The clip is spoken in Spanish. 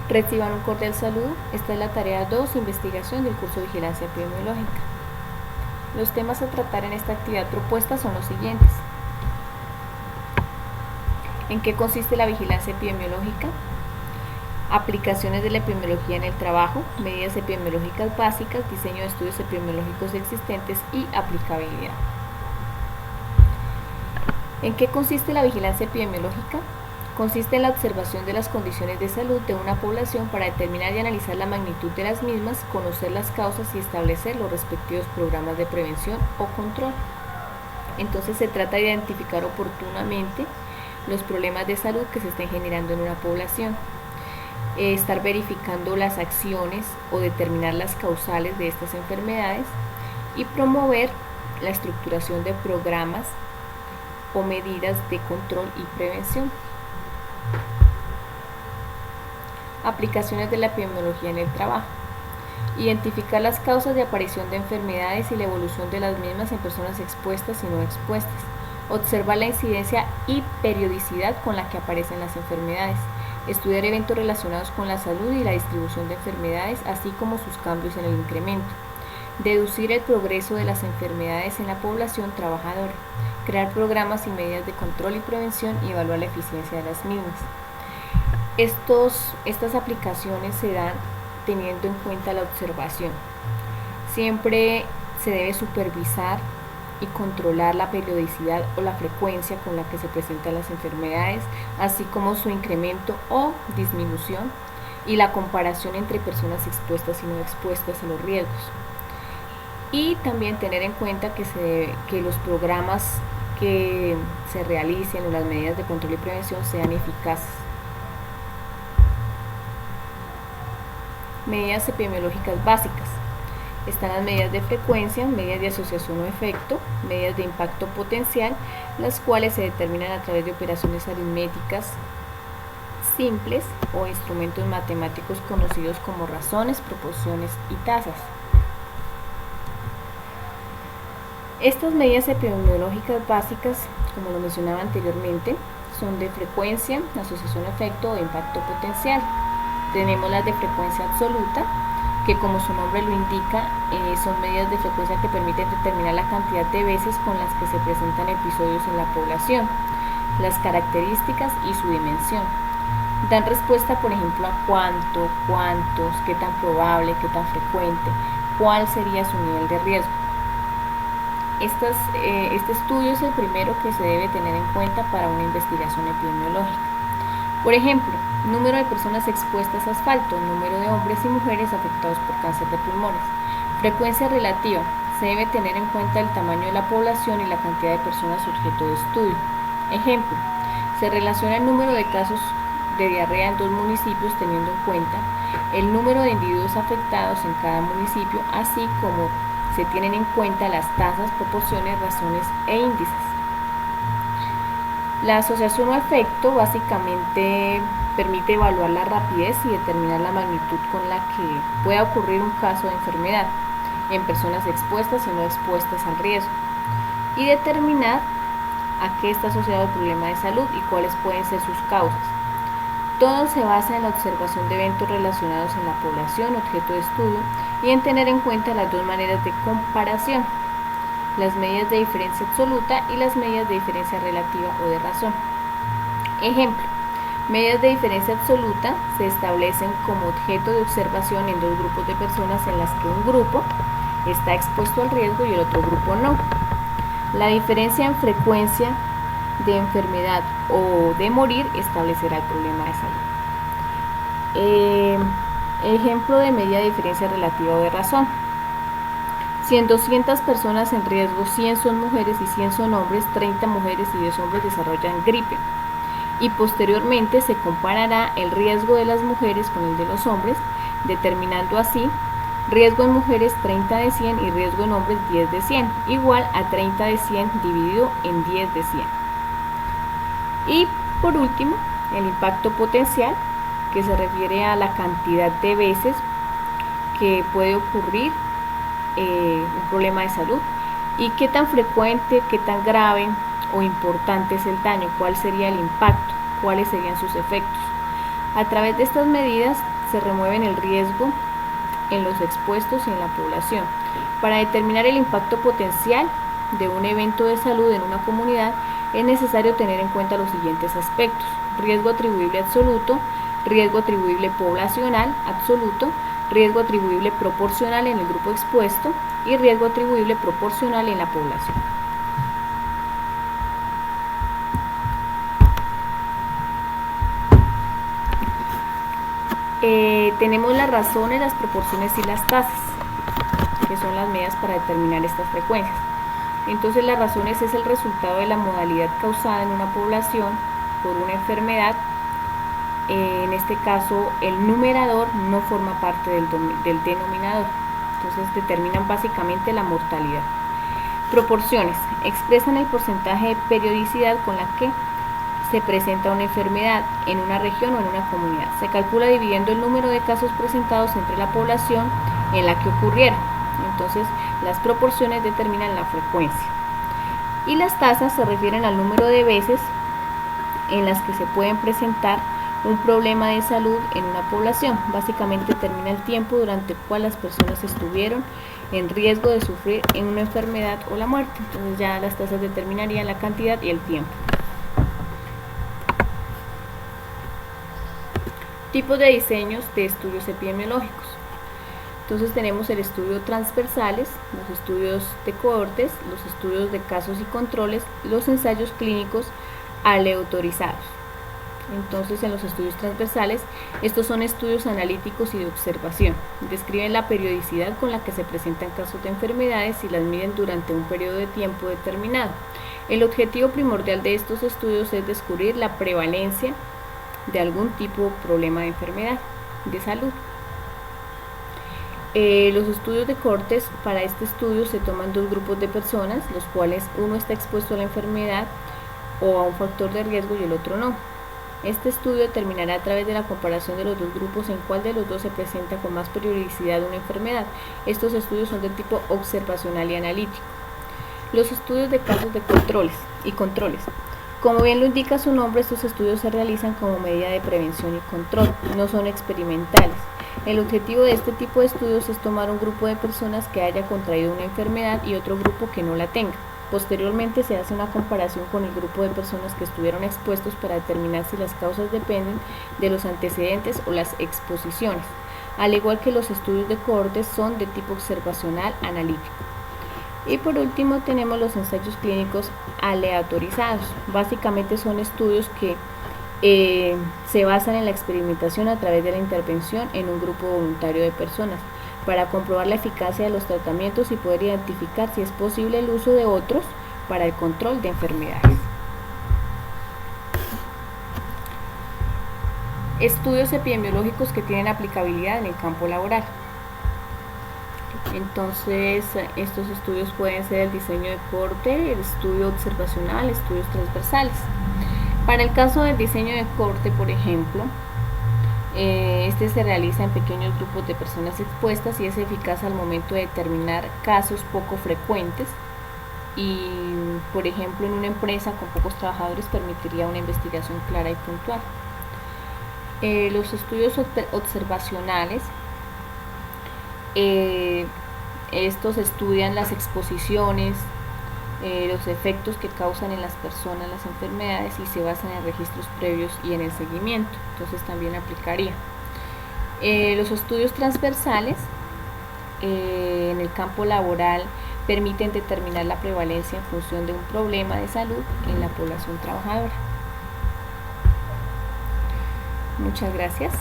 Reciban un cordial saludo. Esta es la tarea 2, investigación del curso de vigilancia epidemiológica. Los temas a tratar en esta actividad propuesta son los siguientes. ¿En qué consiste la vigilancia epidemiológica? Aplicaciones de la epidemiología en el trabajo, medidas epidemiológicas básicas, diseño de estudios epidemiológicos existentes y aplicabilidad. ¿En qué consiste la vigilancia epidemiológica? Consiste en la observación de las condiciones de salud de una población para determinar y analizar la magnitud de las mismas, conocer las causas y establecer los respectivos programas de prevención o control. Entonces se trata de identificar oportunamente los problemas de salud que se estén generando en una población, estar verificando las acciones o determinar las causales de estas enfermedades y promover la estructuración de programas o medidas de control y prevención. Aplicaciones de la epidemiología en el trabajo. Identificar las causas de aparición de enfermedades y la evolución de las mismas en personas expuestas y no expuestas. Observar la incidencia y periodicidad con la que aparecen las enfermedades. Estudiar eventos relacionados con la salud y la distribución de enfermedades, así como sus cambios en el incremento. Deducir el progreso de las enfermedades en la población trabajadora. Crear programas y medidas de control y prevención y evaluar la eficiencia de las mismas. Estas aplicaciones se dan teniendo en cuenta la observación. Siempre se debe supervisar y controlar la periodicidad o la frecuencia con la que se presentan las enfermedades, así como su incremento o disminución y la comparación entre personas expuestas y no expuestas a los riesgos. Y también tener en cuenta que los programas que se realicen o las medidas de control y prevención sean eficaces. Medidas epidemiológicas básicas. Están las medidas de frecuencia, medidas de asociación o efecto, medidas de impacto potencial, las cuales se determinan a través de operaciones aritméticas simples o instrumentos matemáticos conocidos como razones, proporciones y tasas. Estas medidas epidemiológicas básicas, como lo mencionaba anteriormente, son de frecuencia, asociación o efecto o impacto potencial. Tenemos las de frecuencia absoluta, que como su nombre lo indica, son medidas de frecuencia que permiten determinar la cantidad de veces con las que se presentan episodios en la población, las características y su dimensión. Dan respuesta, por ejemplo, a cuánto, cuántos, qué tan probable, qué tan frecuente, cuál sería su nivel de riesgo. Este estudio es el primero que se debe tener en cuenta para una investigación epidemiológica. Por ejemplo, número de personas expuestas a asfalto, número de hombres y mujeres afectados por cáncer de pulmones. Frecuencia relativa, se debe tener en cuenta el tamaño de la población y la cantidad de personas objeto de estudio. Ejemplo, se relaciona el número de casos de diarrea en 2 municipios teniendo en cuenta el número de individuos afectados en cada municipio, así como se tienen en cuenta las tasas, proporciones, razones e índices. La asociación o efecto básicamente permite evaluar la rapidez y determinar la magnitud con la que pueda ocurrir un caso de enfermedad en personas expuestas y no expuestas al riesgo, y determinar a qué está asociado el problema de salud y cuáles pueden ser sus causas. Todo se basa en la observación de eventos relacionados en la población objeto de estudio y en tener en cuenta las dos maneras de comparación, las medidas de diferencia absoluta y las medidas de diferencia relativa o de razón. Ejemplo, medidas de diferencia absoluta se establecen como objeto de observación en 2 grupos de personas en las que un grupo está expuesto al riesgo y el otro grupo no. La diferencia en frecuencia de enfermedad o de morir establecerá el problema de salud. Ejemplo de medida de diferencia relativa o de razón. Si en 200 personas en riesgo 100 son mujeres y 100 son hombres, 30 mujeres y 10 hombres desarrollan gripe. Y posteriormente se comparará el riesgo de las mujeres con el de los hombres, determinando así riesgo en mujeres 30 de 100 y riesgo en hombres 10 de 100, igual a 30 de 100 dividido en 10 de 100. Y por último, el impacto potencial, que se refiere a la cantidad de veces que puede ocurrir un problema de salud y qué tan frecuente, qué tan grave o importante es el daño, cuál sería el impacto, cuáles serían sus efectos. A través de estas medidas se remueven el riesgo en los expuestos y en la población. Para determinar el impacto potencial de un evento de salud en una comunidad es necesario tener en cuenta los siguientes aspectos: riesgo atribuible absoluto, riesgo atribuible poblacional absoluto, riesgo atribuible proporcional en el grupo expuesto y riesgo atribuible proporcional en la población. Tenemos las razones, las proporciones y las tasas, que son las medidas para determinar estas frecuencias. Entonces, las razones es el resultado de la modalidad causada en una población por una enfermedad. En este caso, el numerador no forma parte del denominador. Entonces, determinan básicamente la mortalidad. Proporciones expresan el porcentaje de periodicidad con la que se presenta una enfermedad en una región o en una comunidad. Se calcula dividiendo el número de casos presentados entre la población en la que ocurrieron. Entonces, las proporciones determinan la frecuencia. Y las tasas se refieren al número de veces en las que se pueden presentar un problema de salud en una población. Básicamente determina el tiempo durante el cual las personas estuvieron en riesgo de sufrir en una enfermedad o la muerte. Entonces ya las tasas determinarían la cantidad y el tiempo. Tipos de diseños de estudios epidemiológicos. Entonces tenemos el estudio transversales, los estudios de cohortes, los estudios de casos y controles, los ensayos clínicos aleatorizados. Entonces, en los estudios transversales, estos son estudios analíticos y de observación. Describen la periodicidad con la que se presentan casos de enfermedades y las miden durante un periodo de tiempo determinado. El objetivo primordial de estos estudios es descubrir la prevalencia de algún tipo de problema de enfermedad de salud. Los estudios de cohortes, para este estudio se toman dos grupos de personas, los cuales uno está expuesto a la enfermedad o a un factor de riesgo y el otro no. Este estudio determinará a través de la comparación de los dos grupos en cuál de los dos se presenta con más periodicidad una enfermedad. Estos estudios son de tipo observacional y analítico. Los estudios de casos de controles. Como bien lo indica su nombre, estos estudios se realizan como medida de prevención y control, no son experimentales. El objetivo de este tipo de estudios es tomar un grupo de personas que haya contraído una enfermedad y otro grupo que no la tenga. Posteriormente se hace una comparación con el grupo de personas que estuvieron expuestos para determinar si las causas dependen de los antecedentes o las exposiciones. Al igual que los estudios de cohortes, son de tipo observacional analítico. Y por último tenemos los ensayos clínicos aleatorizados. Básicamente son estudios que se basan en la experimentación a través de la intervención en un grupo voluntario de personas para comprobar la eficacia de los tratamientos y poder identificar si es posible el uso de otros para el control de enfermedades. Estudios epidemiológicos que tienen aplicabilidad en el campo laboral. Entonces, estos estudios pueden ser el diseño de cohorte, el estudio observacional, estudios transversales. Para el caso del diseño de cohorte, por ejemplo, este se realiza en pequeños grupos de personas expuestas y es eficaz al momento de determinar casos poco frecuentes y, por ejemplo, en una empresa con pocos trabajadores permitiría una investigación clara y puntual. Los estudios observacionales, estos estudian las exposiciones, los efectos que causan en las personas las enfermedades y se basan en registros previos y en el seguimiento. Entonces también aplicaría. Los estudios transversales en el campo laboral permiten determinar la prevalencia en función de un problema de salud en la población trabajadora. Muchas gracias.